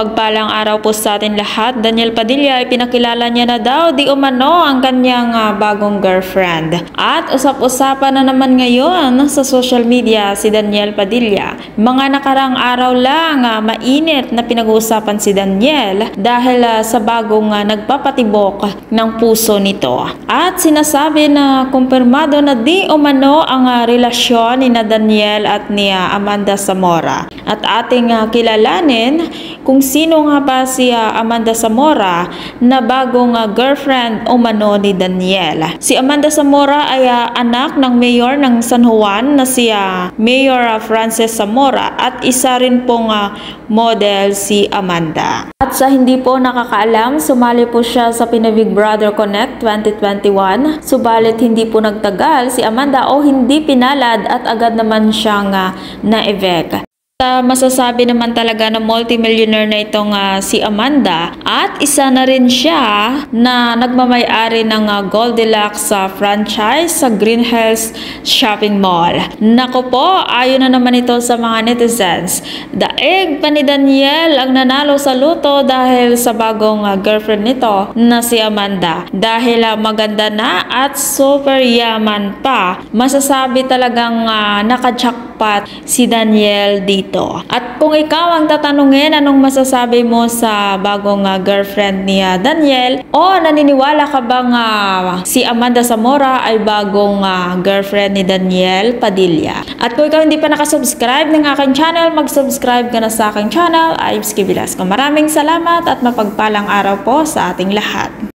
Pagpalang araw po sa atin lahat. Daniel Padilla ay pinakilala niya na daw di umano ang kanyang bagong girlfriend. At usap-usapan na naman ngayon sa social media si Daniel Padilla. Mga nakarang araw lang mainit na pinag-uusapan si Daniel dahil sa bagong nagpapatibok ng puso nito. At sinasabi na kumpirmado na di umano ang relasyon ni Daniel at ni Amanda Zamora. At ating kilalanin kung sino nga ba si Amanda Zamora na bagong girlfriend umano ni Daniel. Si Amanda Zamora ay anak ng mayor ng San Juan na si Mayor Frances Zamora at isa rin pong model si Amanda. At sa hindi po nakakaalam, sumali po siya sa Big Brother Connect 2021. Subalit hindi po nagtagal si Amanda o hindi pinalad at agad naman siyang na-evict. Masasabi naman talaga na multimillionaire na itong si Amanda at isa na rin siya na nagmamay-ari ng Goldilocks franchise sa Green Hills Shopping Mall. Naku po, ayon na naman ito sa mga netizens. Daig pa ni Daniel ang nanalo sa luto dahil sa bagong girlfriend nito na si Amanda. Dahil maganda na at super yaman pa, masasabi talagang nakajackpot si Daniel dito. At kung ikaw ang tatanungin anong masasabi mo sa bagong girlfriend ni Daniel o naniniwala ka bang si Amanda Zamora ay bagong girlfriend ni Daniel Padilla? At kung ikaw hindi pa nakasubscribe ng aking channel, mag-subscribe ka na sa aking channel, Ives K. Velasco. Maraming salamat at mapagpalang araw po sa ating lahat.